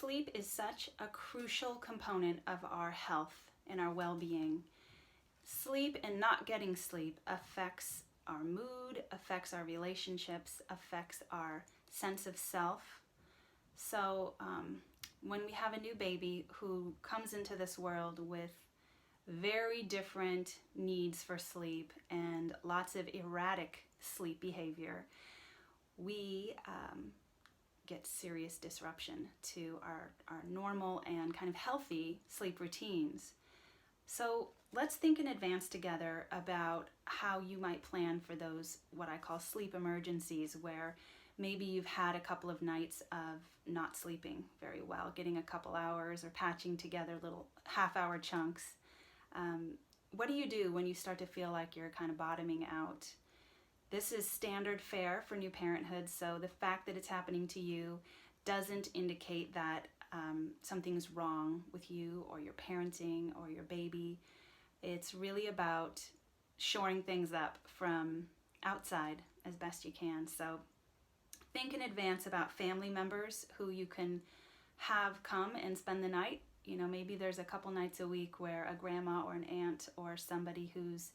Sleep is such a crucial component of our health and our well-being. Sleep and not getting sleep affects our mood, affects our relationships, affects our sense of self. So when we have a new baby who comes into this world with very different needs for sleep and lots of erratic sleep behavior, we get serious disruption to our normal and kind of healthy sleep routines. So let's think in advance together about how you might plan for those, what I call sleep emergencies, where maybe you've had a couple of nights of not sleeping very well, getting a couple hours or patching together little half-hour chunks. What do you do when you start to feel like you're kind of bottoming out? This is standard fare for new parenthood, so the fact that it's happening to you doesn't indicate that something's wrong with you or your parenting or your baby. It's really about shoring things up from outside as best you can. So think in advance about family members who you can have come and spend the night. You know, maybe there's a couple nights a week where a grandma or an aunt or somebody who's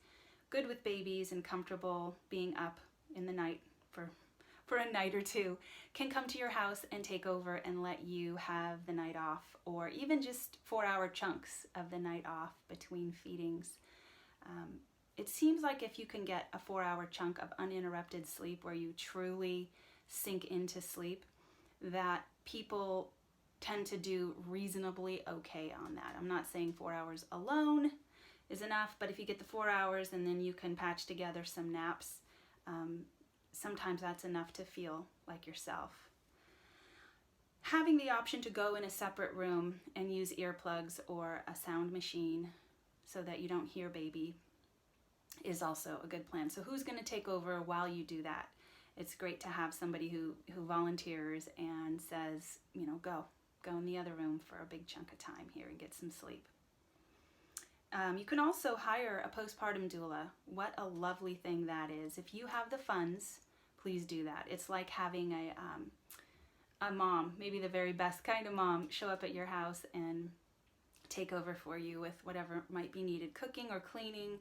good with babies and comfortable being up in the night for a night or two can come to your house and take over and let you have the night off, or even just 4-hour chunks of the night off between feedings. It seems like if you can get a 4-hour chunk of uninterrupted sleep where you truly sink into sleep, that people tend to do reasonably okay on that. I'm not saying 4 hours alone is enough, but if you get the 4 hours and then you can patch together some naps, sometimes that's enough to feel like yourself. Having the option to go in a separate room and use earplugs or a sound machine so that you don't hear baby is also a good plan. So who's going to take over while you do that? It's great to have somebody who volunteers and says, you know, go in the other room for a big chunk of time here and get some sleep. You can also hire a postpartum doula. What a lovely thing that is. If you have the funds, please do that. It's like having a mom, maybe the very best kind of mom, show up at your house and take over for you with whatever might be needed, cooking or cleaning,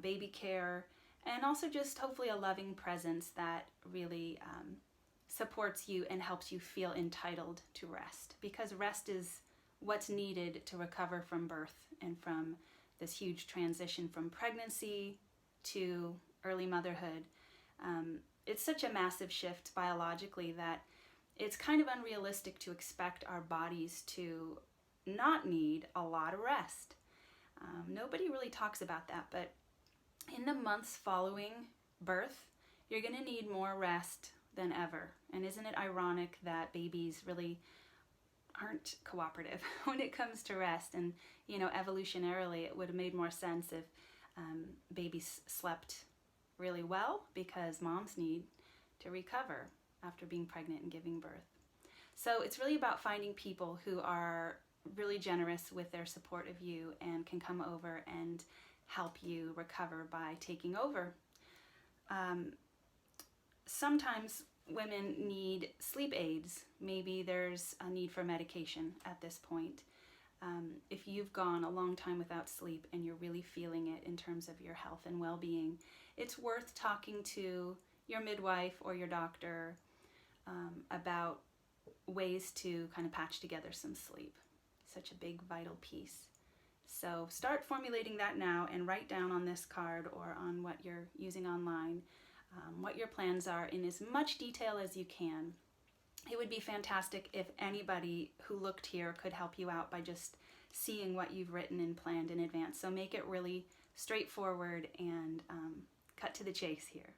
baby care, and also just hopefully a loving presence that really supports you and helps you feel entitled to rest, because rest is what's needed to recover from birth and from this huge transition from pregnancy to early motherhood. It's such a massive shift biologically that it's kind of unrealistic to expect our bodies to not need a lot of rest. Nobody really talks about that, but in the months following birth, you're going to need more rest than ever. And isn't it ironic that babies really aren't cooperative when it comes to rest? And, you know, evolutionarily, it would have made more sense if babies slept really well, because moms need to recover after being pregnant and giving birth. So it's really about finding people who are really generous with their support of you and can come over and help you recover by taking over. Sometimes women need sleep aids. Maybe there's a need for medication at this point. If you've gone a long time without sleep and you're really feeling it in terms of your health and well-being, it's worth talking to your midwife or your doctor about ways to kind of patch together some sleep. Such a big, vital piece. So start formulating that now and write down on this card or on what you're using online what your plans are in as much detail as you can. It would be fantastic if anybody who looked here could help you out by just seeing what you've written and planned in advance. So make it really straightforward and cut to the chase here.